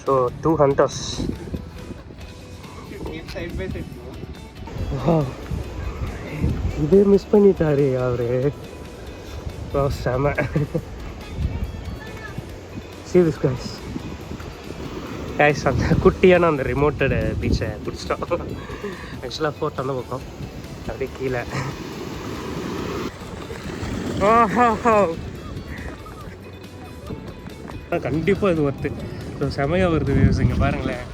So 2 hunters. இதே miss பண்ணிட்டாரு அவரு. செம. See this guys. அந்த குட்டியான அந்த ரிமோட்டட் பீச்சை பிடிச்சிட்டோம். ஆக்சுவலாக ஃபோர்ட் அந்த பக்கம் அப்படியே கீழே. கண்டிப்பாக இது ஒர்த்து. ஸோ செமையாக வருது வியூஸ் இங்கே பாருங்களேன்.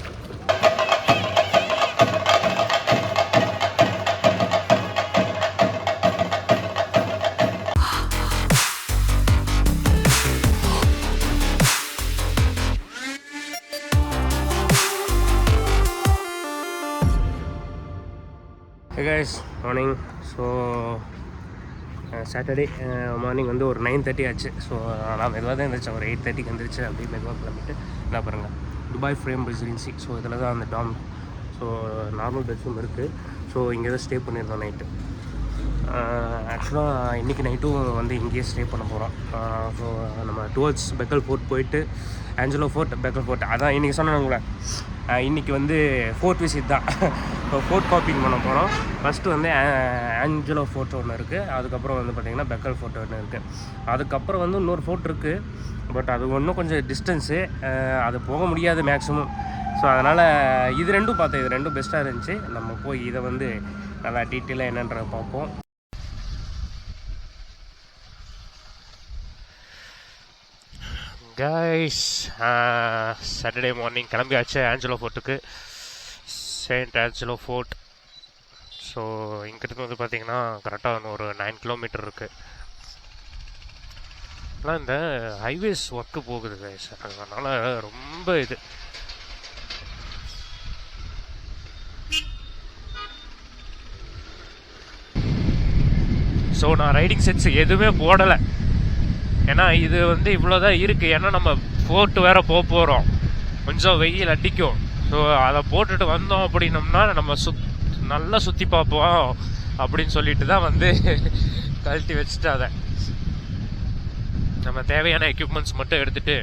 Hey guys, morning. So Saturday morning வந்து ஒரு 9:30 ஆச்சு. ஸோ நான் மெதுவாக தான் இருந்துச்சு. ஒரு 8:30க்கு வந்துருச்சு. அப்படியே மெதுவாக கிளம்பிட்டு என்ன பாருங்கள், துபாய் ஃப்ரேம் ரெசிடென்சி. ஸோ இதில் தான் அந்த டாம். ஸோ நார்மல் பெட்ரூம் இருக்குது. ஸோ இங்கே தான் ஸ்டே பண்ணியிருந்தோம் நைட்டு. ஆக்சுவலாக இன்றைக்கி நைட்டும் வந்து இங்கேயே ஸ்டே பண்ண போகிறோம். ஸோ நம்ம டுவர்ட்ஸ் பெக்கல் ஃபோர்ட் போயிட்டு ஆஞ்சலோ ஃபோர்ட், பெக்கல் ஃபோர்ட் அதான் இன்றைக்கி சொன்னாங்களே. இன்றைக்கி வந்து ஃபோர்ட் விசிட் தான். இப்போ ஃபோர்ட் காப்பிங் பண்ண போகிறோம். ஃபஸ்ட்டு வந்து ஆஞ்சலோ ஃபோர்ட் ஒன்று இருக்குது. அதுக்கப்புறம் வந்து பார்த்திங்கன்னா பெக்கல் ஃபோர்ட் ஒன்று இருக்குது. அதுக்கப்புறம் வந்து இன்னொரு ஃபோர்ட் இருக்குது. பட் அது இன்னும் கொஞ்சம் டிஸ்டன்ஸு, அது போக முடியாது மேக்ஸிமம். ஸோ அதனால் இது ரெண்டும் பார்த்தேன். இது ரெண்டும் பெஸ்ட்டாக இருந்துச்சு. நம்ம போய் இதை வந்து நல்லா டீட்டெயிலாக என்னன்றதை பார்ப்போம். கைஸ், சாட்டர்டே மார்னிங் கிளம்பியாச்சு ஆஞ்சலோ ஃபோர்ட்டுக்கு. Saint Angelo Fort. ஸோ இங்கிருந்து வந்து பார்த்திங்கன்னா கரெக்டாக ஒரு 9 கிலோமீட்டர் இருக்குது. ஆனால் இந்த ஹைவேஸ் ஒர்க்கு போகுது கைஸ், அதனால் ரொம்ப இது. ஸோ நான் ரைடிங் செட்ஸ் எதுவுமே போடலை. ஏன்னா இது வந்து இவ்வளோதான் இருக்குது. ஏன்னா நம்ம ஃபோர்ட்டு வேறு போகிறோம், கொஞ்சம் வெயில் அடிக்கும். ஸோ அதை போட்டுட்டு வந்தோம் அப்படின்னோம்னா நம்ம நல்லா சுற்றி பார்ப்போம் அப்படின்னு சொல்லிட்டு தான் வந்து கழட்டி வச்சுட்டு அதை நம்ம தேவையான எக்யூப்மெண்ட்ஸ் மட்டும் எடுத்துகிட்டு.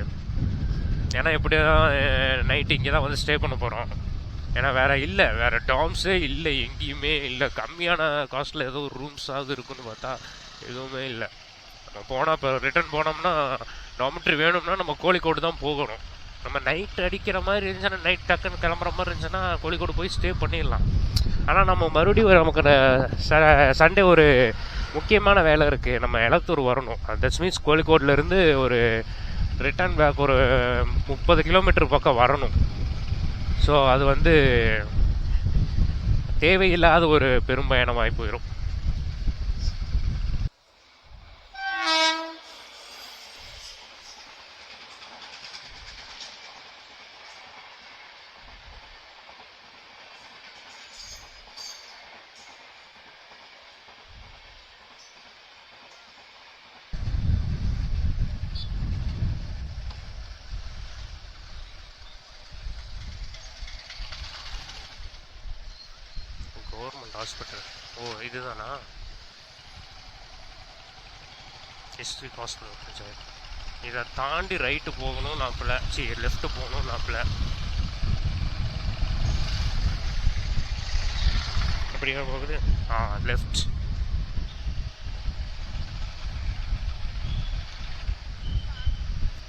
ஏன்னா எப்படியும் நைட்டு இங்கே தான் வந்து ஸ்டே பண்ண போகிறோம். ஏன்னா வேறு டாம்ஸே இல்லை, எங்கேயுமே இல்லை. கம்மியான காஸ்ட்டில் ஏதோ ஒரு ரூம்ஸாவது இருக்குன்னு பார்த்தா எதுவுமே இல்லை. நம்ம போனால் இப்போ ரிட்டர்ன் போனோம்னா டாமெட்ரி வேணும்னா நம்ம கோழிக்கோடு தான் போகணும். நம்ம நைட் அடிக்கிற மாதிரி இருந்துச்சுன்னா, நைட் டக்குன்னு கிளம்புற மாதிரி இருந்துச்சுன்னா கோழிக்கோடு போய் ஸ்டே பண்ணிடலாம். ஆனால் நம்ம மறுபடியும் நமக்கு சண்டே ஒரு முக்கியமான வேலை இருக்குது. நம்ம எலத்தூர் வரணும். தட்ஸ் மீன்ஸ் கோழிக்கோட்லேருந்து ஒரு ரிட்டர்ன் பேக் ஒரு 30 கிலோமீட்டர் பக்கம் வரணும். ஸோ அது வந்து தேவையில்லாத ஒரு பெரும்பயணமாகி போயிடும். Government hospital. ஓ இதுதானா? District hospital. சரி, இதை தாண்டி ரைட்டு போகணும் நாப்பில், லெஃப்ட்டு போகணும் நாப்பில். அப்படியா போகுது? லெஃப்ட்.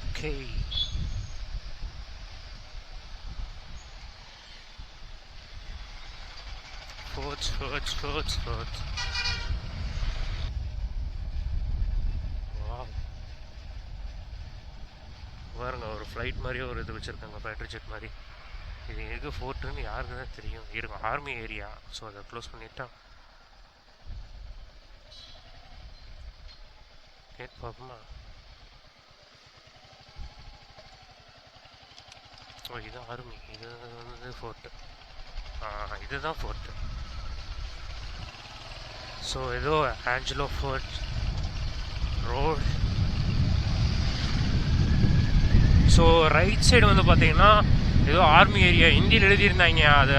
ஓகே. Hurts. Wow. பாருங்க, ஒரு ஃப்ளைட் மாதிரியே ஒரு இது வச்சுருக்காங்க, பேட்டரி ஜெட் மாதிரி. இது எங்கே ஃபோர்ட்டுன்னு யாருக்கு தான் தெரியும். இருக்கும் ஆர்மி ஏரியா. ஸோ அதை க்ளோஸ் பண்ணிட்டா கேட் பார்ப்போமா? ஓ இது ஆர்மி, இது வந்து ஃபோர்ட்டு. இதுதான் ஃபோர்ட்டு. ஸோ ஏதோ Angelo fort road. So right side வந்து பார்த்தீங்கன்னா ஏதோ ஆர்மி ஏரியா ஹிந்தியில் எழுதியிருந்தாங்க. அது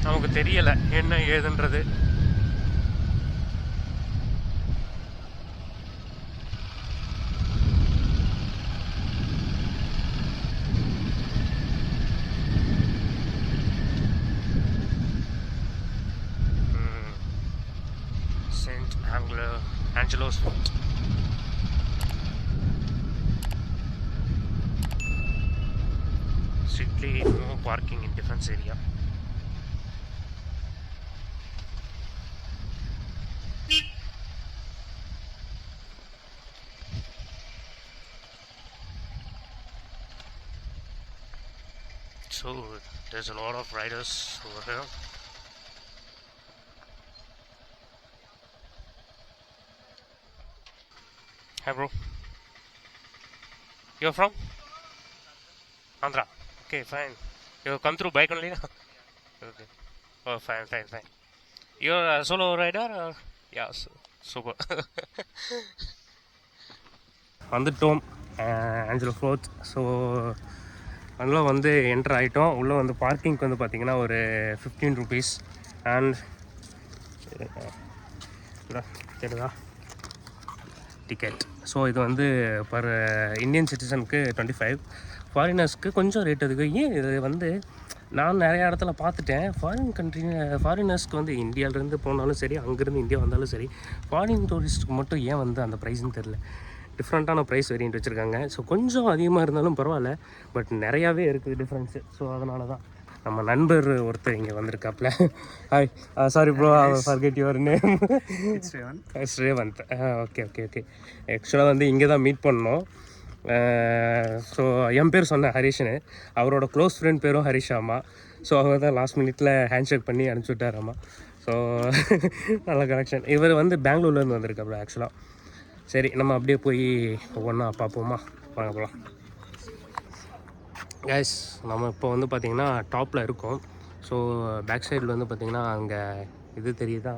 நமக்கு தெரியலை என்ன ஏதுன்றது. Angelo's. Strictly no parking in defense area. So there's a lot of riders over here. Hi bro. You're from? Andhra. Okay, fine. You come through bike only? Okay. Oh, fine. You're a solo rider or? Yeah, super. வந்துட்டோம் Angelo floweth. So அதெல்லாம் வந்து enter ஆகிட்டோம். உள்ளே வந்து பார்க்கிங்க்கு வந்து பார்த்திங்கன்னா ஒரு 15 rupees and தெரியுதா டிக்கெட். ஸோ இது வந்து பர் இந்தியன் சிட்டிசனுக்கு 25, ஃபாரினர்ஸ்க்கு கொஞ்சம் ரேட் அதுக்கு. ஏன் இது வந்து நான் நிறையா இடத்துல பார்த்துட்டேன், ஃபாரினர்ஸ்க்கு வந்து இந்தியாவிலேருந்து போனாலும் சரி, அங்கேருந்து இந்தியா வந்தாலும் சரி, ஃபாரின் டூரிஸ்ட்டுக்கு மட்டும் ஏன் வந்து அந்த ப்ரைஸ்ன்னு தெரில, டிஃப்ரெண்ட்டான ப்ரைஸ் வேரியன்ட் வச்சுருக்காங்க. ஸோ கொஞ்சம் அதிகமாக இருந்தாலும் பரவாயில்ல, பட் நிறையாவே இருக்குது டிஃப்ரென்ஸு. ஸோ அதனால தான் நம்ம நண்பர் ஒருத்தர் இங்கே வந்திருக்காப்புல. Hi, sorry bro, forget your name. Srevanth. Okay. ஆக்சுவலாக வந்து இங்கே தான் மீட் பண்ணோம். ஸோ என் பேர் சொன்னேன் ஹரிஷ்னு, அவரோட க்ளோஸ் ஃப்ரெண்ட் பேரும் ஹரிஷாமா. ஸோ அவர் தான் லாஸ்ட் மினிட்ல ஹேண்ட்ஷேக் பண்ணி அனுப்பிச்சி விட்டாராம்மா. ஸோ நல்ல கனெக்ஷன். இவர் வந்து பெங்களூர்லேருந்து வந்திருக்காப்புல ஆக்சுவலாக. சரி, நம்ம அப்படியே போய் ஒவ்வொன்றா பார்ப்போமா, வாங்க போகலாம். கைஸ், நம்ம இப்போ வந்து பார்த்திங்கன்னா டாப்பில் இருக்கோம். ஸோ பேக் சைடில் வந்து பார்த்திங்கன்னா அங்கே இது தெரியுதா,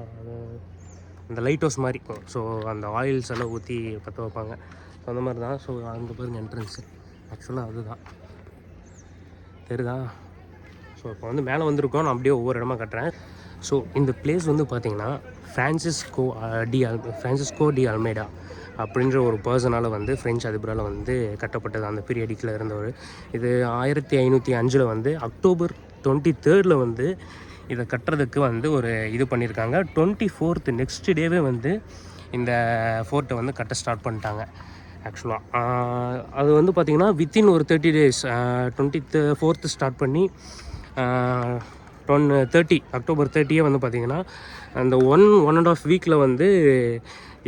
அந்த லைட் ஹவுஸ் மாதிரி இருக்கும். ஸோ அந்த ஆயில்ஸ் எல்லாம் ஊற்றி பற்ற வைப்பாங்க. ஸோ அந்த மாதிரி தான். ஸோ அங்கே பாருங்க என்ட்ரன்ஸு, ஆக்சுவலாக அதுதான் தெரியுதா. ஸோ இப்போ வந்து மேலே வந்திருக்கோம், நான் அப்படியே ஒவ்வொரு இடமா கட்டுறேன். ஸோ இந்த பிளேஸ் வந்து பார்த்திங்கன்னா ஃப்ரான்சிஸ்கோ டி அல்மேடா அப்படின்ற ஒரு பர்சனால் வந்து ஃப்ரெஞ்ச் அதிபரால் வந்து கட்டப்பட்டது, அந்த பீரியடிக்கில் இருந்தவர். இது 1505 வந்து அக்டோபர் 23 வந்து இதை கட்டுறதுக்கு வந்து ஒரு இது பண்ணியிருக்காங்க. 24 நெக்ஸ்ட் டேவே வந்து இந்த ஃபோர்ட்டை வந்து கட்ட ஸ்டார்ட் பண்ணிட்டாங்க ஆக்சுவலாக. அது வந்து பார்த்திங்கன்னா வித்தின் ஒரு 30 days, 24 ஸ்டார்ட் பண்ணி 30 வந்து பார்த்திங்கன்னா அந்த 1.5 வீக்கில் வந்து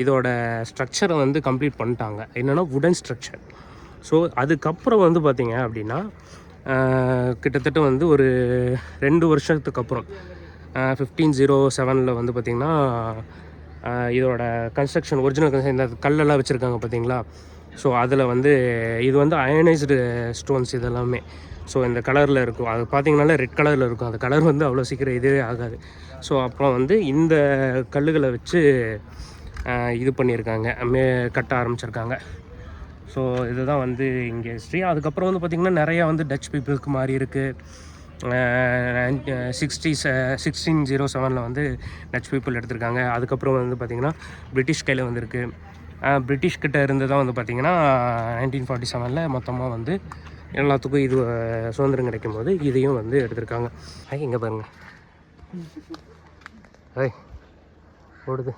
இதோட ஸ்ட்ரக்சரை வந்து கம்ப்ளீட் பண்ணிட்டாங்க. என்னென்னா வுடன் ஸ்ட்ரக்சர். ஸோ அதுக்கப்புறம் வந்து பார்த்திங்க அப்படின்னா கிட்டத்தட்ட வந்து ஒரு 2 வருஷத்துக்கு அப்புறம் 1507 வந்து பார்த்திங்கன்னா இதோட கன்ஸ்ட்ரக்ஷன், ஒரிஜினல் கன்ஸ்ட்ரக்ஷன், இந்த கல்லெல்லாம் வச்சுருக்காங்க பார்த்திங்களா. ஸோ அதில் வந்து இது வந்து அயனைஸ்டு ஸ்டோன்ஸ் இதெல்லாமே. ஸோ இந்த கலரில் இருக்கும், அது பார்த்திங்கனாலே ரெட் கலரில் இருக்கும். அந்த கலர் வந்து அவ்வளோ சீக்கிரம் இதுவே ஆகாது. ஸோ அப்புறம் வந்து இந்த கல்லுகளை வச்சு இது பண்ணியிருக்காங்க, கட்ட ஆரம்பிச்சிருக்காங்க. ஸோ இதுதான் வந்து இங்கே ஹிஸ்ட்ரி. அதுக்கப்புறம் வந்து பார்த்திங்கன்னா நிறையா வந்து டச் பீப்புளுக்கு மாறி இருக்குது. 1607 வந்து டச் பீப்புள் எடுத்திருக்காங்க. அதுக்கப்புறம் வந்து பார்த்திங்கன்னா பிரிட்டிஷ் கையில் வந்துருக்கு. பிரிட்டிஷ்கிட்ட இருந்து தான் வந்து பார்த்திங்கன்னா 1947 மொத்தமாக வந்து எல்லாத்துக்கும் இது சுதந்திரம் கிடைக்கும் போது இதையும் வந்து எடுத்திருக்காங்க. இங்கே பாருங்கள், ஓடுது,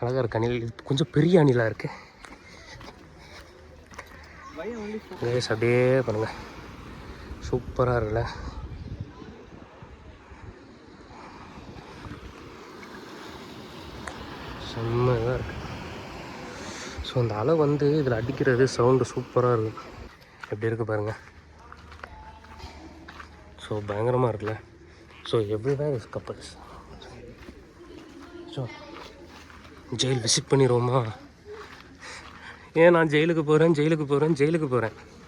அழகாக இருக்கு. அணில் கொஞ்சம் பெரிய அணிலாக இருக்குது. அப்படியே பாருங்கள், சூப்பராக இருக்குல்ல. செம்மையாக இருக்குது. ஸோ அந்த அலை வந்து இதில் அடிக்கிறது சவுண்டு சூப்பராக இருக்கும். எப்படி இருக்குது பாருங்கள். ஸோ பயங்கரமாக இருக்குல்ல. So everywhere is couples. So jail visit பண்ணிடுவோமா? ஏன் நான் ஜெயிலுக்கு போகிறேன்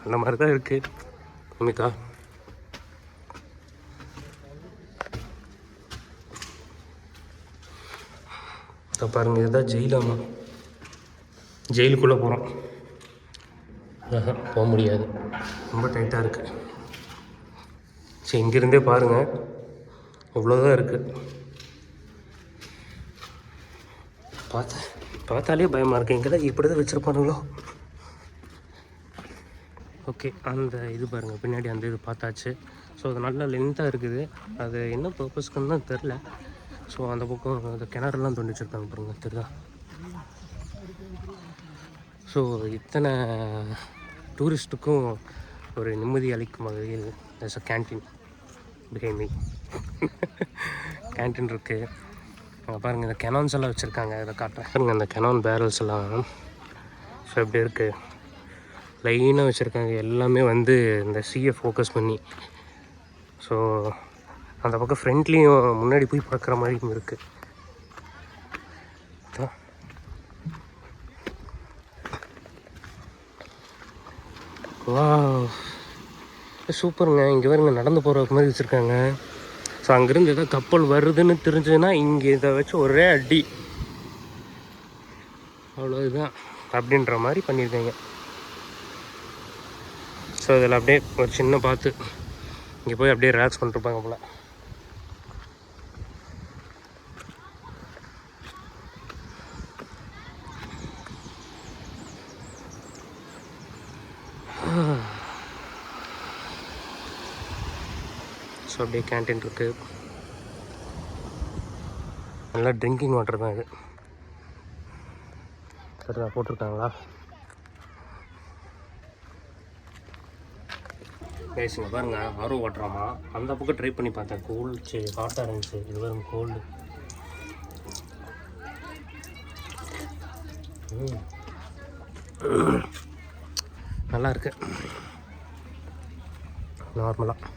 அந்த மாதிரி தான் இருக்குது அமிகா. இப்போ பாருங்கள், இதுதான் ஜெயிலாமா. ஜெயிலுக்குள்ளே போகிறோம், போக முடியாது, ரொம்ப டைட்டாக இருக்குது. சரி, இங்கேருந்தே பாருங்கள், இவ்வளோதான் இருக்குது. பார்த்தாலே பயமாக இருக்குது. இங்கே தான் இப்படி தான் வச்சுருப்பானுங்களோ. ஓகே, அந்த இது பாருங்கள், பின்னாடி அந்த இது பார்த்தாச்சு. ஸோ அது நல்ல லென்த்தாக இருக்குது. அது என்ன பர்பஸ்க்குன்னு தான் தெரில. ஸோ அந்த பக்கம் அந்த கிணறுலாம் தோண்டி வச்சுருக்காங்க பாருங்கள், தெரியுதா. ஸோ இத்தனை டூரிஸ்ட்டுக்கும் ஒரு நிம்மதி அளிக்கும் வகையில் there's a canteen behind me. Canteen இருக்குது. அங்கே பாருங்கள், இந்த கெனான்ஸ் எல்லாம் வச்சுருக்காங்க. இதை காட்டுறேன் பாருங்கள், அந்த கெனான் பேரல்ஸ் எல்லாம். ஸோ இப்படி இருக்குது, லைனாக வச்சுருக்காங்க. எல்லாமே வந்து இந்த சீயை ஃபோக்கஸ் பண்ணி. ஸோ அந்த பக்கம் ஃப்ரெண்ட்லேயும் முன்னாடி போய் பார்க்குற மாதிரியும் இருக்குது. வா சூப்பருங்க. இங்கே வருங்க, நடந்து போகிற மாதிரி வச்சுருக்காங்க. ஸோ அங்கேருந்து ஏதாவது கப்பல் வருதுன்னு தெரிஞ்சதுன்னா இங்கே இதை வச்சு ஒரே அடி, அவ்வளோ இதுதான் அப்படின்ற மாதிரி பண்ணியிருக்காங்க. ஸோ இதில் அப்படியே ஒரு சின்ன பார்த்து இங்கே போய் அப்படியே ரிலாக்ஸ் பண்ணிருப்பாங்க போல். ஸோ அப்படியே கேன்டீன் இருக்குது. நல்லா ட்ரிங்கிங் வாட்டர் தான் இது. சரிதான் போட்டிருக்காங்களா? பேசுங்க பாருங்க, ஆர்வம் வாட்டராமா. அந்த பக்கம் ட்ரை பண்ணி பார்த்தேன், கோல்டு ஹாட்டாக இருந்துச்சு. இது வரும் கோல்டு. நல்லா இருக்கு நார்மலாக.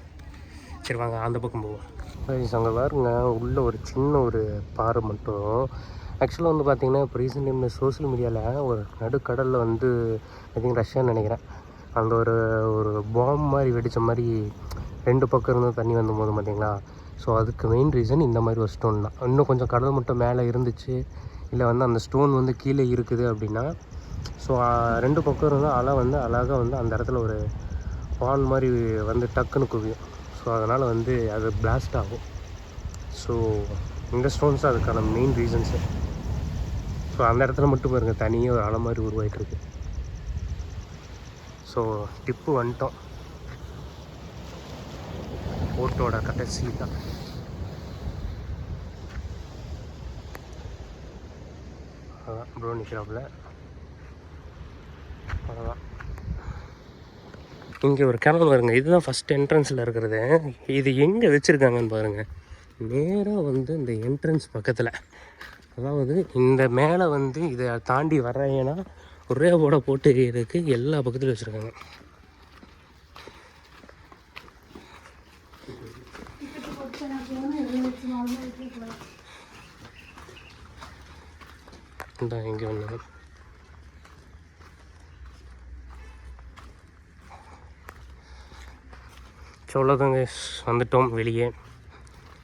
சரி வாங்க அந்த பக்கம் போவோம். அங்கே பாருங்க, உள்ள ஒரு சின்ன ஒரு பாறை மட்டும். ஆக்சுவலாக வந்து பார்த்திங்கன்னா இப்போ ரீசெண்ட் டைமில் சோஷியல் மீடியாவில் ஒரு நடுக்கடலில் வந்து ஐ திங்க் ரஷ்யான்னு நினைக்கிறேன், அந்த ஒரு பாம் மாதிரி வெடித்த மாதிரி 2 பக்கம் இருந்து தண்ணி வந்து போது பார்த்திங்களா. ஸோ அதுக்கு மெயின் ரீசன் இந்த மாதிரி ஒரு ஸ்டோன் தான். இன்னும் கொஞ்சம் கடல் மட்டும் மேலே இருந்துச்சு, இல்லை வந்து அந்த ஸ்டோன் வந்து கீழே இருக்குது அப்படின்னா, ஸோ 2 பக்கம் இருந்தால் அலை வந்து அழகாக வந்து அந்த இடத்துல ஒரு பான் மாதிரி வந்து டக்குன்னு குவியும். ஸோ அதனால் வந்து அது பிளாஸ்ட் ஆகும். ஸோ இந்த ஸ்டோன்ஸ் அதுக்கான மெயின் ரீசன்ஸு. ஸோ அந்த இடத்துல மட்டும் பாருங்கள், தனியாக ஒரு அலை மாதிரி உருவாகிட்டுருக்கு. ஸோ டிப்பு வந்துட்டோம், போட்டோட கடைசி தான். அதான் ப்ரோ நிற்கிறாப்புல, அவ்வளோதான். இங்கே ஒரு கிணறு வருங்க, இதுதான் ஃபஸ்ட் என்ட்ரன்ஸில் இருக்கிறது. இது எங்கே வச்சுருக்காங்கன்னு பாருங்கள், நேராக வந்து இந்த என்ட்ரன்ஸ் பக்கத்தில். அதாவது இந்த மேலே வந்து இதை தாண்டி வர்றேன்னா ஒரே போட போட்டு எறியறதுக்கு எல்லா பக்கத்துலையும் வச்சுருக்காங்க. இந்த இங்கே ஒன்று அவ்வளோதாங்க, வந்துட்டோம் வெளியே.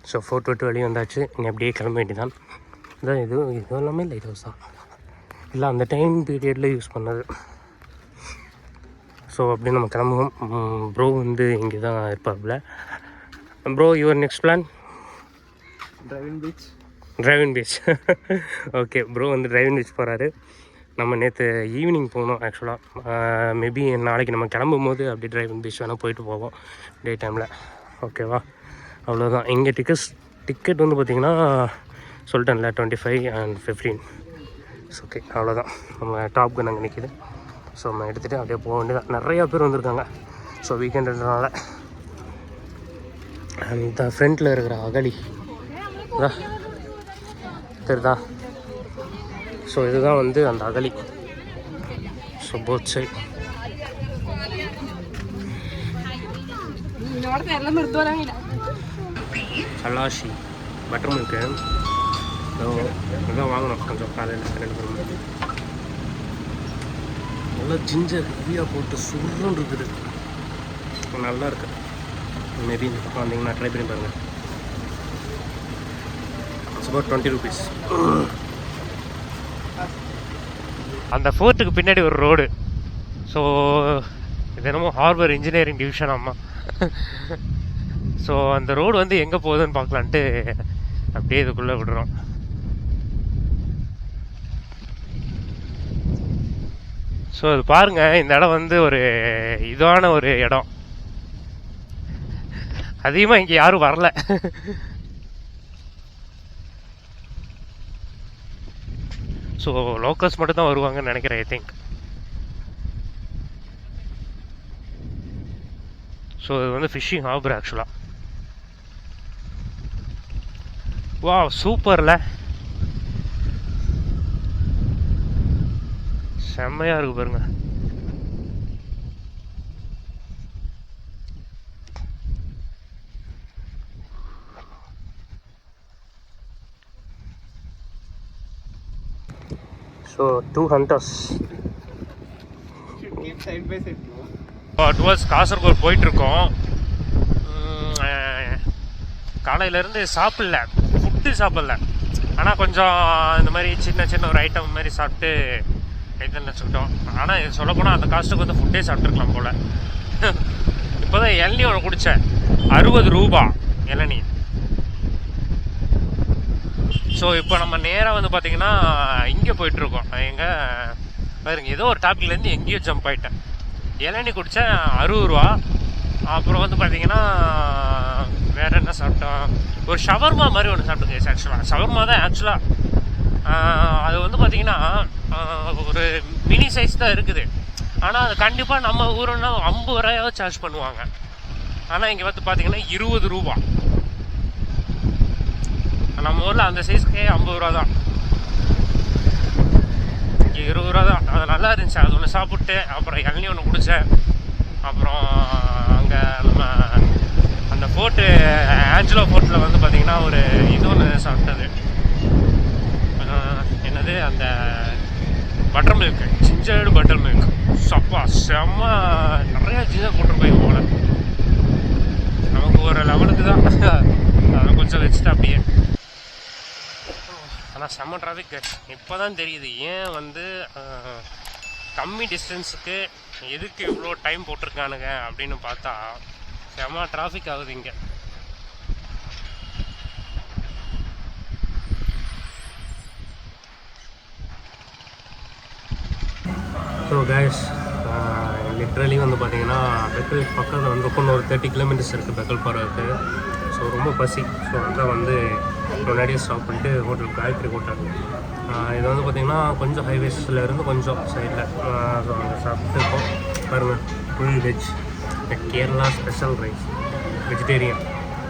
ஸோ ஃபோர்ட் விட்டு வெளியே வந்தாச்சு. இனி அப்படியே கிளம்ப வேண்டியதான். இதான் இது எல்லாமே லைட் ஹவுஸ் தான், இல்லை அந்த டைம் பீரியடில் யூஸ் பண்ணது. ஸோ அப்படி நம்ம கிளம்புவோம். ப்ரோ வந்து இங்கே தான் இருப்பாப்புல. Bro your next plan? Driving beach. Okay, bro வந்து டிரைவிங் பீச் போகிறாரு. நம்ம நேற்று ஈவினிங் போனோம் ஆக்சுவலாக. மேபி நாளைக்கு நம்ம கிளம்பும் போது அப்படி டிரைவிங் பீச் வேணால் போயிட்டு போவோம் டே டைமில். ஓகேவா? அவ்வளோதான். இங்கே டிக்கெட் வந்து பார்த்திங்கன்னா சொல்லிட்டேன்ல 25 and 15. ஓகே, அவ்வளோதான். நம்ம டாப் கன் அங்கே நிற்கிது. ஸோ நம்ம எடுத்துகிட்டு அப்படியே போக வேண்டியதான். நிறையா பேர் வந்திருக்காங்க. ஸோ வீக்கெண்டுன்றனால. அந்த ஃப்ரண்ட்டில் இருக்கிற அகழி தான் தெரியுதா? ஸோ இதுதான் வந்து அந்த அகழி. ஸோ போத் சைட் கலாஷி பட்டர் மில்க்கு இதான் வாங்கணும் கொஞ்சம் காலையில் 2 பேரும். நல்லா ஜிஞ்சர் ஹெவியாக போட்டு சுருன்னு இருக்குது, நல்லா இருக்குது. மேபி இந்த பக்கம் வந்தீங்கன்னா ட்ரை பண்ணி பாருங்கள். It's about 20 rupees. அந்த ஃபோர்ட்டுக்கு பின்னாடி ஒரு ரோடு. ஸோ இது என்னமோ ஹார்பர் இன்ஜினியரிங் டிவிஷன் அம்மா. ஸோ அந்த ரோடு வந்து எங்கே போகுதுன்னு பார்க்கலான்ட்டு அப்படியே இதுக்குள்ளே விடுறோம். ஸோ அது பாருங்கள், இந்த இடம் வந்து ஒரு இதான ஒரு இடம். அதிகமாக இங்கே யாரும் வரல. ஸோ லோக்கல்ஸ் மட்டும் தான் வருவாங்கன்னு நினைக்கிறேன் ஐ திங்க். ஸோ இது வந்து ஃபிஷ்ஷிங் ஹார்பர் ஆக்சுவலாக. வா சூப்பர்ல, செம்மையாக இருக்குது பாருங்க. ஸோ 2 hunters டுவர்ஸ் காசர்கோடு போயிட்டுருக்கோம். காலையிலேருந்து சாப்பிடல, ஃபுட்டு சாப்பிடல, ஆனால் கொஞ்சம் இந்த மாதிரி சின்ன சின்ன ஒரு ஐட்டம் மாதிரி சாப்பிட்டு கைத்தல் வச்சுக்கிட்டோம். ஆனால் இது சொல்லப்போனால் அந்த காஸ்ட்டுக்கு வந்து ஃபுட்டே சாப்பிட்ருக்கலாம் போல். இப்போ தான் இளநீ ஒன்று குடித்தேன், 60 ரூபா இளநீ. ஸோ இப்போ நம்ம நேராக வந்து பார்த்திங்கன்னா இங்கே போயிட்டுருக்கோம். எங்கே பாருங்க, ஏதோ ஒரு டாப்பிக்லேருந்து எங்கேயோ ஜம்ப் ஆகிட்டேன். இளநீ குடித்தேன் 60 ரூபா. அப்புறம் வந்து பார்த்திங்கன்னா வேறு என்ன சாப்பிட்டோம், ஒரு ஷவர்மா மாதிரி ஒன்று சாப்பிட்டுங்க. ஆக்சுவலாக ஷவர்மா தான் ஆக்சுவலாக. அது வந்து பார்த்திங்கன்னா ஒரு மினி சைஸ் தான் இருக்குது. ஆனால் அது கண்டிப்பாக நம்ம ஊருன்னா 50 ரூபாயாவது சார்ஜ் பண்ணுவாங்க. ஆனால் இங்கே வந்து பார்த்திங்கன்னா 20 ரூபா. நம்ம ஊரில் அந்த சைஸ்க்கே 50 ரூபா தான், இங்கே 20 ரூபா தான். அது நல்லா இருந்துச்சு. அது ஒன்று சாப்பிட்டு அப்புறம் இளநீ ஒன்று குடித்தேன். அப்புறம் அங்கே நம்ம அந்த ஃபோர்ட்டு ஆஞ்சலோ ஃபோர்ட்டில் வந்து பார்த்திங்கன்னா ஒரு இது ஒன்று சாப்பிட்டது, என்னது அந்த பட்டர் மில்க், ஜிஞ்சர்டு பட்டர் மில்க். சப்பா செம்ம, நிறையா ஜிஞ்சர் போட்டிருப்பேன் போல. நமக்கு ஒரு லெவலுக்கு தான், அதை கொஞ்சம் வச்சுட்டு அப்படியே. ஆனால் செம்ம டிராஃபிக். இப்போ தான் தெரியுது ஏன் வந்து கம்மி டிஸ்டன்ஸுக்கு எதுக்கு இவ்வளோ டைம் போட்டிருக்கானுங்க அப்படின்னு பார்த்தா செம்ம டிராஃபிக் ஆகுது இங்கே. ஸோ கைஸ், லிட்ரலி வந்து பார்த்தீங்கன்னா பெக்கல் பக்கத்தில் வந்து ஒரு 30 கிலோமீட்டர்ஸ் இருக்குது பெக்கல் போகிறதுக்கு. ஸோ ரொம்ப பசி. ஸோ அதான் வந்து முன்னாடியே ஸ்டாப் பண்ணிட்டு ஹோட்டல் காயத்ரி ஹோட்டல். இது வந்து பார்த்திங்கன்னா கொஞ்சம் ஹைவேஸில் இருந்து கொஞ்சம் சைடில். ஸோ அங்கே சாப்பிட்டு இருக்கோம். பாருங்கள், full veg, Kerala special rice, vegetarian.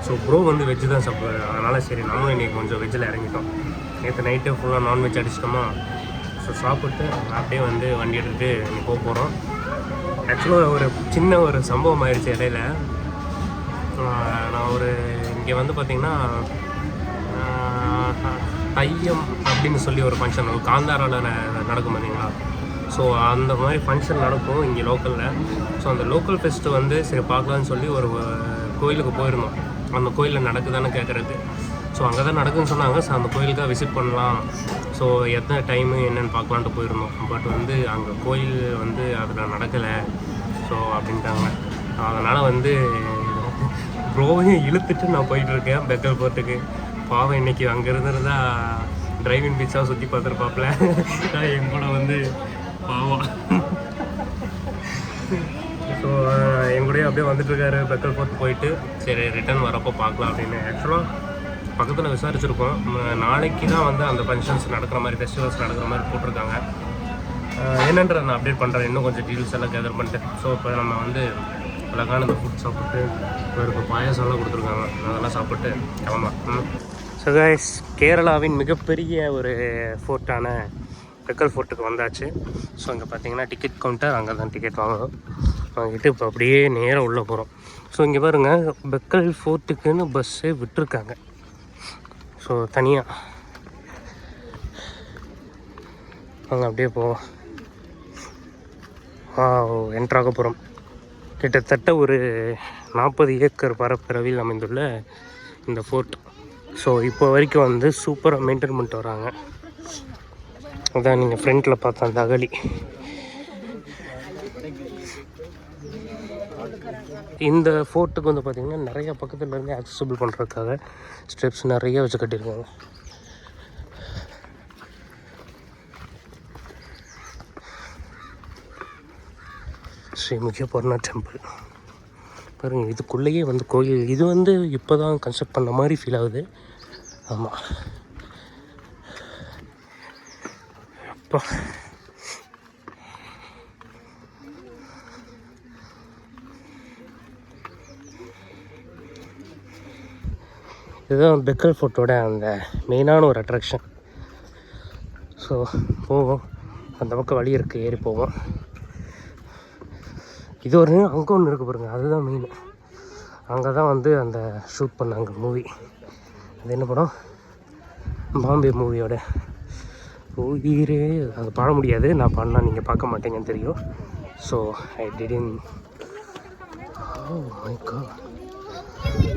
So bro வந்து வெஜ்ஜு தான் சாப்பிடுவாரு. அதனால் சரி நம்மளும் இன்றைக்கி கொஞ்சம் வெஜ்ஜில் இறங்கிட்டோம். நேற்று நைட்டு ஃபுல்லாக நான்வெஜ் அடிச்சிட்டோமா. ஸோ சாப்பிட்டு அப்படியே வந்து வண்டி எடுத்துகிட்டு இன்றைக்கி போக போகிறோம். ஆக்சுவலாக ஒரு சின்ன ஒரு சம்பவம் ஆயிடுச்சு இடையில. நான் ஒரு இங்கே வந்து பார்த்திங்கன்னா தையம் அப்படின்னு சொல்லி ஒரு ஃபங்க்ஷன் காந்தாராவில் நடக்கும் பார்த்தீங்களா. ஸோ அந்த மாதிரி ஃபங்க்ஷன் நடக்கும் இங்கே லோக்கலில். ஸோ அந்த லோக்கல் ஃபெஸ்ட்டு வந்து சரி பார்க்கலான்னு சொல்லி ஒரு கோயிலுக்கு போயிருந்தோம். அந்த கோயிலில் நடக்குதான்னு கேட்குறது. ஸோ அங்கே தான் நடக்குதுன்னு சொன்னாங்க. ஸோ அந்த கோயிலுக்காக விசிட் பண்ணலாம், ஸோ எத்தனை டைமு என்னென்னு பார்க்கலான்ட்டு போயிருந்தோம். பட் வந்து அங்கே கோயில் வந்து அதில் நடக்கலை ஸோ அப்படின்ட்டாங்க. அதனால் வந்து ப்ரோவையும் இழுத்துட்டு நான் போயிட்டுருக்கேன் பெக்கல் போர்ட்டுக்கு. பாவம் இன்றைக்கி அங்கே இருந்திருந்தா டிரைவிங் பீச்சாக சுற்றி பார்த்துருப்பாப்புல. என் கூட வந்து பாவம். ஸோ என் கூடயே அப்படியே வந்துட்டுருக்காரு பெக்கல் போர்ட் போயிட்டு. சரி ரிட்டர்ன் வரப்போ பார்க்கலாம் அப்படின்னு. ஆக்சுவலாக பக்கத்தில் விசாரிச்சுருக்கோம். நாளைக்கு தான் வந்து அந்த ஃபங்க்ஷன்ஸ் நடக்கிற மாதிரி, ஃபெஸ்டிவல்ஸ் நடக்கிற மாதிரி போட்டிருக்காங்க. என்னன்றதை நான் அப்டேட் பண்ணுறேன், இன்னும் கொஞ்சம் டீல்ஸ் எல்லாம் கேதர் பண்ணிட்டு. ஸோ இப்போ நம்ம வந்து அழகான இந்த ஃபுட் சாப்பிட்டு இப்போ பாயாசம்லாம் கொடுத்துருக்காங்க, அதெல்லாம் சாப்பிட்டு கிளம்பலாம். ஸோ கைஸ், கேரளாவின் மிகப்பெரிய ஒரு ஃபோர்ட்டான பெக்கல் ஃபோர்ட்டுக்கு வந்தாச்சு. ஸோ அங்கே பார்த்தீங்கன்னா டிக்கெட் கவுண்டர், அங்கே தான் டிக்கெட் வாங்கிட்டு இப்போ அப்படியே நேராக உள்ளே போகிறோம். ஸோ இங்கே பாருங்கள், பெக்கல் ஃபோர்ட்டுக்குன்னு பஸ்ஸே விட்டுருக்காங்க. ஸோ தனியாக அங்கே அப்படியே போவோம். என்ட்ராக போகிறோம். கிட்டத்தட்ட ஒரு 40 ஏக்கர் பரப்பளவில் அமைந்துள்ள இந்த ஃபோர்ட். ஸோ இப்போ வரைக்கும் வந்து சூப்பராக மெயின்டைன் பண்ணிட்டு வராங்க. அதான் நீங்கள் ஃப்ரண்ட்டில் பார்த்த அந்த அகழி. இந்த ஃபோர்ட்டுக்கு வந்து பார்த்திங்கன்னா நிறையா பக்கத்துலேருந்து ஆக்சசபிள் பண்ணுறதுக்காக ஸ்டெப்ஸ் நிறைய வச்சு கட்டியிருக்காங்க. ஸ்ரீ முக்கியபூர்ணா டெம்பிள் பாருங்கள், இதுக்குள்ளேயே வந்து கோயில். இது வந்து இப்போ தான் கன்ஸ்ட்ரக்ட் பண்ண மாதிரி ஃபீல் ஆகுது. ஆமாம், அப்போ இதுதான் பெக்கல் ஃபோர்ட்டோட அந்த மெயினான ஒரு அட்ராக்ஷன். ஸோ போவோம், அந்த பக்கம் வழி இருக்குது, ஏறி போவோம். இது ஒரு அங்கே ஒன்று இருக்குது பாருங்கள், அதுதான் மெயின். அங்கே தான் வந்து அந்த ஷூட் பண்ணாங்க மூவி. அது என்ன படம்? பாம்பே மூவியோட உயிரே. அது பாட முடியாது, நான் பாடினா நீங்கள் பார்க்க மாட்டீங்கன்னு தெரியும். So I didn't. Oh my God,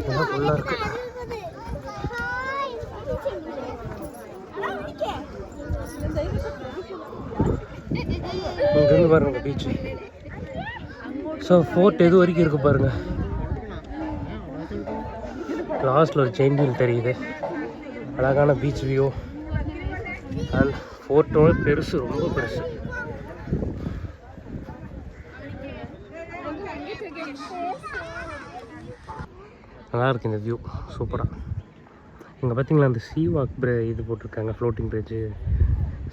எல்லாம் ஃபுல்லாக இருக்குது. இங்கேருந்து பாருங்க பீச்சு. ஸோ ஃபோர்ட் எது வரைக்கும் இருக்குது பாருங்கள். லாஸ்ட்டில் ஒரு செயின் வீல் தெரியுது. அழகான பீச் வியூ. அண்ட் ஃபோர்ட்டோட பெருசு, ரொம்ப பெருசு. நல்லாயிருக்கு இந்த வியூ, சூப்பராக. இங்கே பார்த்தீங்களா அந்த சீ வாக் இது போட்டிருக்காங்க, ஃப்ளோட்டிங் பிரிட்ஜு.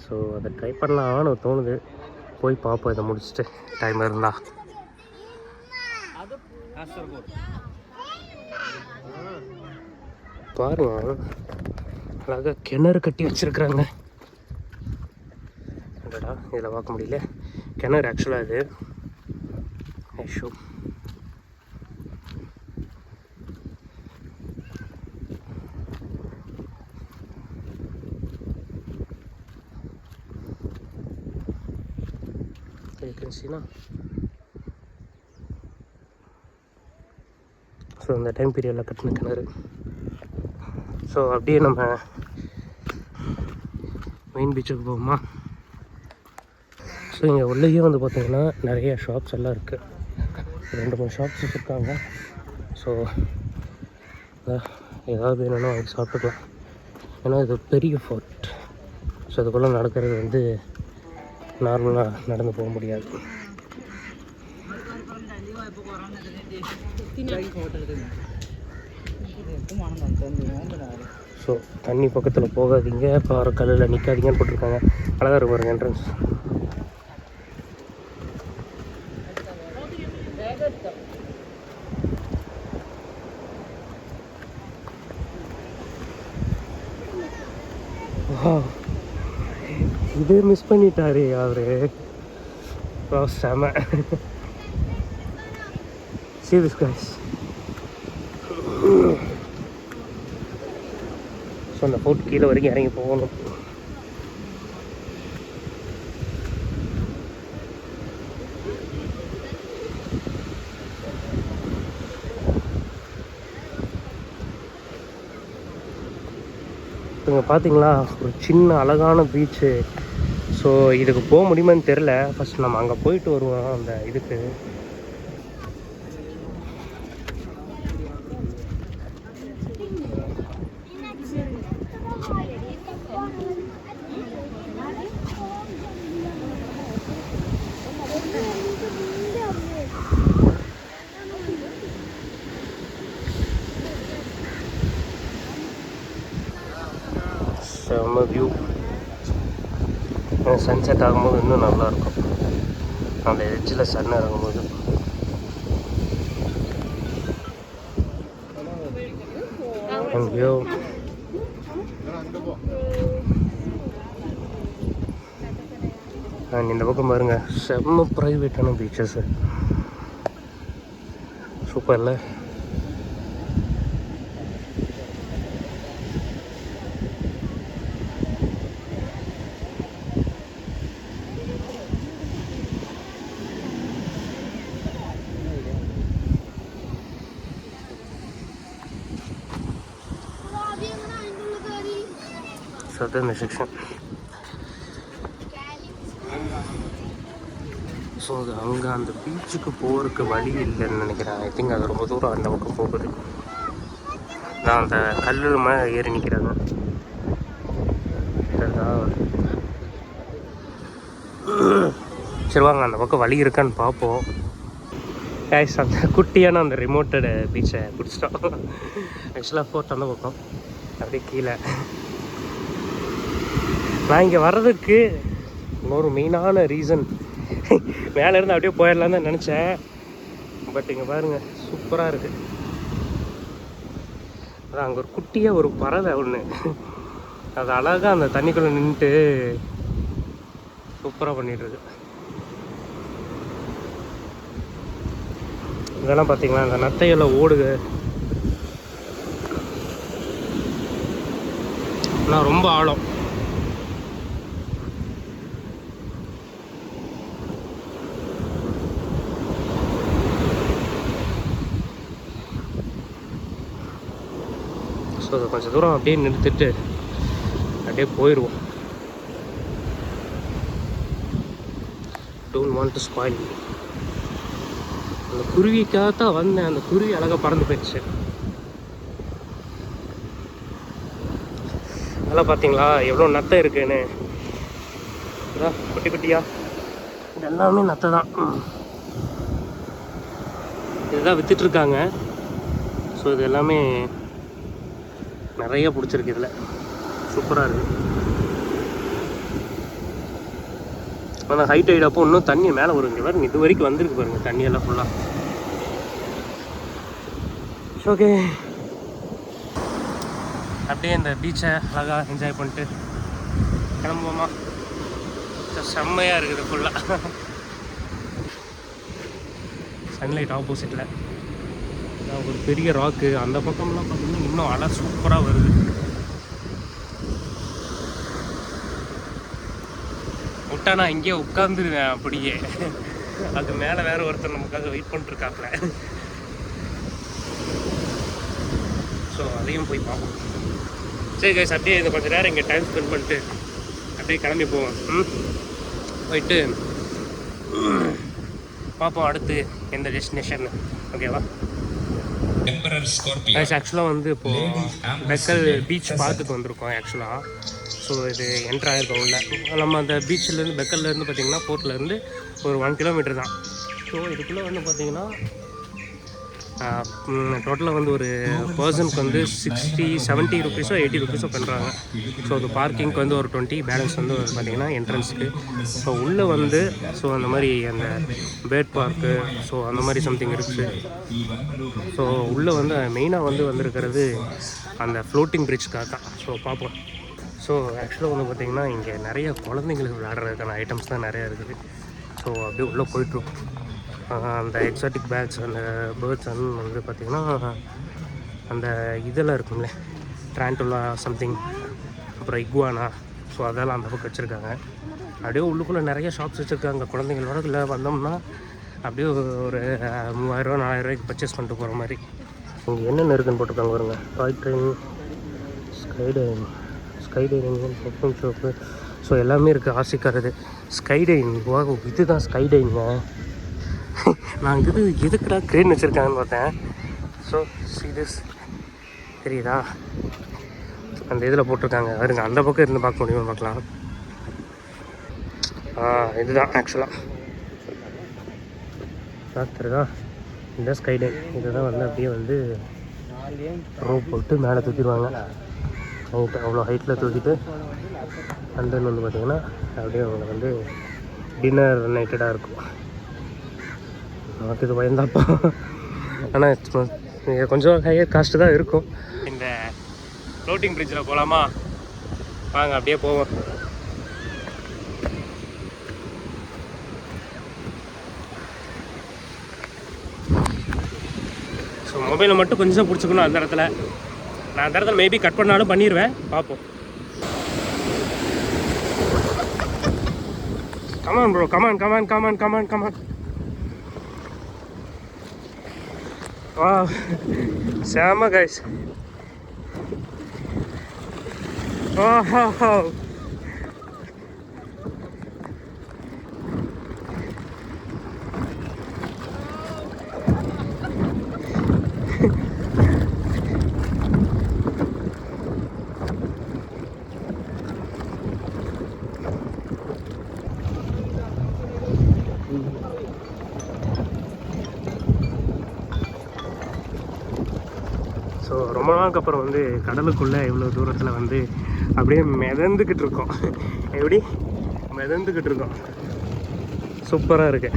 ஸோ அதை ட்ரை பண்ணலாம்னு தோணுது. போய் பார்ப்போம் இதை முடிச்சுட்டு, டைம் இருந்தா. பாருங்க, அழகாக கிணறு கட்டி வச்சுருக்குறாங்க. இல்லைடா, இதில் பார்க்க முடியல. கிணறு ஆக்சுவலாக இது ஐஷோ. ஸோ அந்த டைம் பீரியடில் கட்டின கிணறு. ஸோ அப்படியே நம்ம மெயின் பீச்சுக்கு போவோமா? ஸோ இங்கே உள்ளேயே வந்து பார்த்திங்கன்னா நிறைய ஷாப்ஸ் எல்லாம் இருக்குது. 2-3 ஷாப்ஸ் வச்சுருக்காங்க. ஸோ ஏதாவது வேணும்னா வாங்கி சாப்பிட்டுக்கலாம். ஏன்னா இது பெரிய ஃபோர்ட். ஸோ அதுக்குள்ளே நடக்கிறது வந்து நார்மலாக நடந்து போக முடியாது. ஸோ தண்ணி பக்கத்தில் போகாதீங்க, பாறை கல்லில் நிற்காதீங்கன்னு போட்டிருக்காங்க. அழகாக இருக்கும் பாருங்க என்ட்ரன்ஸ். இதே மிஸ் பண்ணிட்டாரு அவரு. செம. See this guys. ஸோ அந்த ஃபோர்ட் கீழே வரைக்கும் இறங்கி போகணும். இங்கே பார்த்தீங்களா ஒரு சின்ன அழகான பீச்சு. ஸோ இதுக்கு போக முடியுமான்னு தெரில. ஃபஸ்ட் நம்ம அங்கே போயிட்டு வருவோம் அந்த இதுக்கு. செம்ம வியூ. சன்செட் ஆகும்போது இன்னும் நல்லாயிருக்கும், அந்த எட்ஜில் சன் இறங்கும்போது. வியூ அண்ட் இந்த பக்கம் பாருங்க, செம்ம ப்ரைவேட்டான பீச்சஸ்ஸு. சூப்பர் இல்லை? ஸோ அது இந்த செக்ஷன். ஸோ அது அங்கே அந்த பீச்சுக்கு போகிறதுக்கு வழி இல்லைன்னு நினைக்கிறேன். ஐ திங்க் அது ரொம்ப தூரம் அந்த பக்கம் போகுது. நான் அந்த கல்லு மேலே ஏறி நிற்கிறாங்க. சரி வாங்க அந்த பக்கம் வழி இருக்கான்னு பார்ப்போம். கேஷ் அந்த குட்டியான அந்த ரிமோட்டட் பீச்சை பிடிச்சிட்டோம். ஆக்சுவலாக ஃபோர்ட் அந்த பக்கம் அப்படியே கீழே. நான் இங்கே வர்றதுக்கு இன்னொரு மெயினான ரீசன், மேலேருந்து அப்படியே போயிடலாம் தான் நினச்சேன். பட் இங்கே பாருங்கள், சூப்பராக இருக்குது. அதான் அங்கே ஒரு குட்டியாக ஒரு பறவை ஒன்று, அது அழகாக அந்த தண்ணிக்குள்ளே நின்றுட்டு சூப்பராக பண்ணிகிட்ருக்கு. இதெல்லாம் பார்த்தீங்களா, இந்த நத்தையெல்லாம் ஓடுக. ஆனால் ரொம்ப ஆழம். ஸோ அதை கொஞ்சம் தூரம் அப்படியே நிறுத்திட்டு அப்படியே போயிடுவோம். Don't want to spoil. அந்த குருவிக்காக தான் வந்தேன், அந்த குருவி அழகாக பறந்து போயிடுச்சு. அதெல்லாம் பார்த்தீங்களா எவ்வளோ நத்தை இருக்குன்னு. இதான் குட்டி குட்டியா இது எல்லாமே நத்தை தான். இதுதான் விற்றுட்ருக்காங்க. ஸோ இது எல்லாமே நிறைய பிடிச்சிருக்கு. இதில் சூப்பராக இருக்குது. ஆனால் ஹைட் ஆகிடப்போ இன்னும் தண்ணி மேலே வருங்க பாருங்க. இது வரைக்கும் வந்திருக்கு பாருங்கள் தண்ணியெல்லாம் ஃபுல்லாக. ஓகே, அப்படியே இந்த பீச்சை அழகாக என்ஜாய் பண்ணிட்டு கிளம்புவோமா? செம்மையாக இருக்குது ஃபுல்லாக. சன்லைட் ஆப்போசிட்டில் ஒரு பெரிய ராக்கு. அந்த பக்கம்லாம் பார்த்தீங்கன்னா இன்னும் அலை சூப்பராக வருது. விட்டா நான் இங்கேயே உட்காந்துருவேன் அப்படியே. அது மேலே வேற ஒருத்தர் நமக்காக வெயிட் பண்ணிட்டுருக்காப்புல. ஸோ அதையும் போய் பார்ப்போம். சரி கைஸ், அப்படியே இந்த கொஞ்சம் நேரம் இங்கே டைம் ஸ்பெண்ட் பண்ணிட்டு அப்படியே கிளம்பி போவோம். போயிட்டு பார்ப்போம் அடுத்து எந்த டெஸ்டினேஷன். ஓகேவா? ஆக்சுவலாக வந்து இப்போது பெக்கல் பீச் பார்த்துட்டு வந்திருக்கோம் ஆக்சுவலாக. ஸோ இது என்ட்ரு ஆகிருக்கோம் உள்ள. நம்ம அந்த பீச்சிலேருந்து பெக்கல்லேருந்து பார்த்திங்கன்னா போர்ட்லேருந்து ஒரு 1 கிலோமீட்டர் தான். ஸோ இதுக்குள்ளே வந்து பார்த்திங்கன்னா டோட்டலாக வந்து ஒரு பர்சனுக்கு வந்து 60-70 ருபீஸோ 80 ருபீஸோ பண்ணுறாங்க. ஸோ அது பார்க்கிங்க்கு வந்து ஒரு 20, பேலன்ஸ் வந்து பார்த்திங்கன்னா என்ட்ரன்ஸுக்கு. ஸோ உள்ளே வந்து ஸோ அந்த மாதிரி அந்த பேர்ட் பார்க்கு ஸோ அந்த மாதிரி சம்திங் இருக்குது. ஸோ உள்ளே வந்து மெயினாக வந்து வந்திருக்கிறது அந்த ஃப்ளோட்டிங் பிரிட்ஜ்க்காக தான். ஸோ பார்ப்போம். ஸோ ஆக்சுவலாக வந்து பார்த்திங்கன்னா இங்கே நிறைய குழந்தைங்களுக்கு விளையாடுறதுக்கான ஐட்டம்ஸ் தான் நிறையா இருக்குது. ஸோ அப்படியே உள்ளே போயிட்டுருக்கும். அந்த எக்ஸாட்டிக் பேர்ட்ஸ், அந்த பேர்ட்ஸ் வந்து பார்த்திங்கன்னா அந்த இதெல்லாம் இருக்கும்ல, ட்ரான்டுலா சம்திங், அப்புறம் இக்வானா. ஸோ அதெல்லாம் அந்த பக்கம் வச்சுருக்காங்க. அப்படியே உள்ளுக்குள்ளே நிறைய ஷாப்ஸ் வச்சுருக்காங்க. குழந்தைங்களோட இல்லை வந்தோம்னா அப்படியே ஒரு 3000-4000 ரூபாய்க்கு பர்ச்சேஸ் பண்ணிட்டு போகிற மாதிரி. இங்கே என்னென்ன இருக்குதுன்னு போட்டிருக்காங்க பாருங்க. Toy train, sky dining, puffing shop. So எல்லாமே இருக்குது. ஆசைக்காரது ஸ்கைடைனிங். வா, இதுதான் ஸ்கைடைனிங்க. நான் இது எதுக்குடா க்ரேன் வச்சுருக்காங்கன்னு பார்த்தேன். ஸோ சீரியஸ் தெரியுதா? அந்த இதில் போட்டிருக்காங்க வருங்க. அந்த பக்கம் இருந்து பார்க்க முடியுமா பார்க்கலாம். இதுதான் ஆக்சுவலாக பார்த்துருக்கா. இந்த ஸ்கைடைன் இதை தான் வந்து அப்படியே வந்து ரோப் போட்டு மேலே தூக்கிடுவாங்க. ஹைட் அவ்வளோ ஹைட்டில் தூக்கிட்டு அண்ட் தென் வந்து பார்த்திங்கன்னா அப்படியே அவங்க வந்து டின்னர் நைட்டடாக இருக்கும். நமக்கு இது பயந்தாப்பா. ஆனால் கொஞ்சம் ஹையர் காஸ்ட்டு தான் இருக்கும். இந்த ஃப்ளோட்டிங் பிரிட்ஜில் போகலாமா? வாங்க அப்படியே போவோம். ஸோ மொபைலை மட்டும் கொஞ்சம் பிடிச்சிக்கணும் அந்த இடத்துல. நான் அந்த இடத்துல மேபி கட் பண்ணாலும் பண்ணிடுவேன், பார்ப்போம். Come on bro, come on come on come on come on come on. வா, செம கைஸ். ஓஹோ, ஸோ ரொம்ப நாளுக்கு அப்புறம் வந்து கடலுக்குள்ளே இவ்வளோ தூரத்தில் வந்து அப்படியே மிதந்துக்கிட்டு இருக்கோம். எப்படி மிதந்துக்கிட்டு இருக்கோம். சூப்பராக இருக்கு.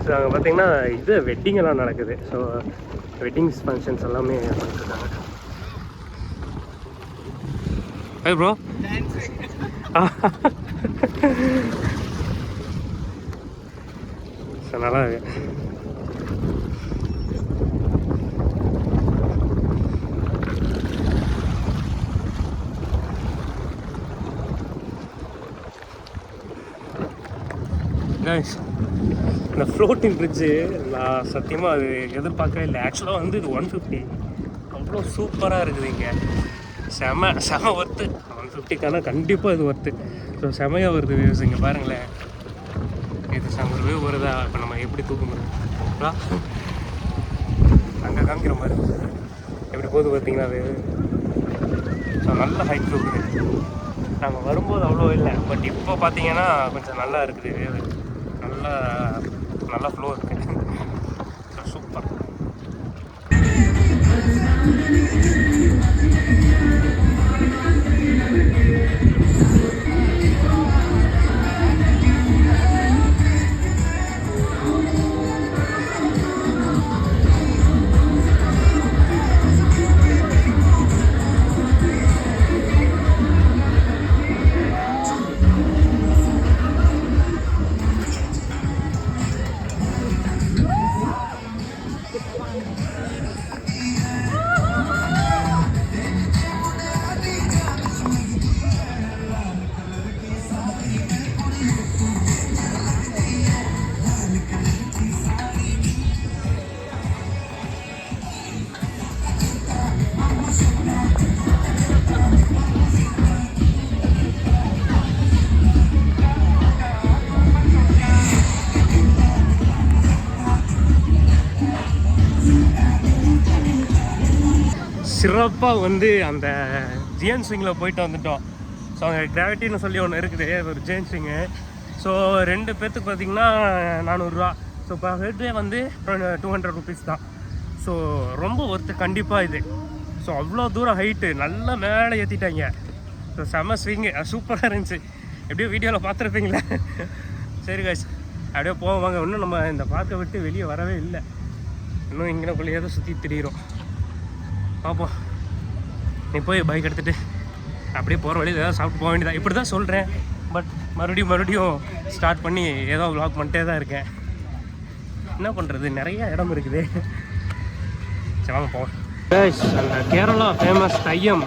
ஸோ அங்கே பார்த்தீங்கன்னா இது வெட்டிங் எல்லாம் நடக்குது. ஸோ வெட்டிங்ஸ் ஃபங்க்ஷன்ஸ் எல்லாமே பண்ணிட்டுருக்காங்க. Hi bro. ஸோ நல்லா இருக்கு. இந்த ஃப்ளோட்டிங் பிரிட்ஜு நான் சத்தியமாக அது எதிர்பார்க்கவே இல்லை. ஆக்சுவலாக வந்து இது 150 அவ்வளோ சூப்பராக இருக்குது இங்கே. செம ஒர்த்து. 150க்கான கண்டிப்பாக இது ஒர்த்து. ஸோ செமையாக வருது வியூஸ் இங்கே பாருங்களேன். இது செம வியூ வருதா? இப்போ நம்ம எப்படி தூக்க முடியும்? அங்கே காமிக்கிற மாதிரி எப்படி போகுது பார்த்தீங்கன்னா அது. ஸோ நல்ல ஹைட் தூக்குது. நாங்கள் வரும்போது அவ்வளோ இல்லை, பட் இப்போ பார்த்தீங்கன்னா கொஞ்சம் நல்லா இருக்குது வியூ. நல்லா ஃப்ளோ இருக்குது. சூப்பர். சிறப்பாக வந்து அந்த ஜிஎன் ஸ்விங்கில் போயிட்டு வந்துட்டோம். ஸோ அங்கே கிராவிட்டின்னு சொல்லி ஒன்று இருக்குது, ஒரு ஜிஎன் ஸ்விங்கு. ஸோ 2 பேர்த்துக்கு பார்த்திங்கன்னா 400 ரூபா. ஸோ இப்போ ஹெட்டே வந்து 200 ருபீஸ் தான். ஸோ ரொம்ப ஒர்த்து கண்டிப்பாக இது. ஸோ அவ்வளோ தூரம் ஹைட்டு நல்லா மேலே ஏற்றிட்டாங்க. ஸோ செம்ம ஸ்விங்கு, சூப்பராக இருந்துச்சு. எப்படியோ வீடியோவில் பார்த்துருப்பீங்களே. சரி காய்ஸ், அப்படியே போவாங்க. இன்னும் நம்ம இந்த பார்க்கை விட்டு வெளியே வரவே இல்லை. இன்னும் இங்கேக்குள்ளேயே தான் சுற்றி திரியிறோம். பார்ப்போம். நீ போய் பைக் எடுத்துகிட்டு அப்படியே போகிற வழியில் ஏதாவது சாப்பிட்டு போக வேண்டியதான். இப்படி தான் சொல்கிறேன், பட் மறுபடியும் ஸ்டார்ட் பண்ணி ஏதோ வ்ளாக் பண்ணிட்டே தான் இருக்கேன். என்ன பண்ணுறது, நிறைய இடம் இருக்குது. சரி வாங்க போவோம். அந்த கேரளா ஃபேமஸ் தையம்.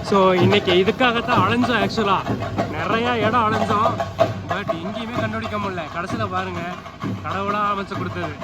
ஸோ இன்றைக்கி இதுக்காகத்தான் அலைஞ்சோம். ஆக்சுவலாக நிறையா இடம் அலைஞ்சோம், பட் எங்கேயுமே கண்டுபிடிக்க முடியல. கடைசியில் பாருங்கள், கடவுளாக அமைச்சு கொடுத்தது.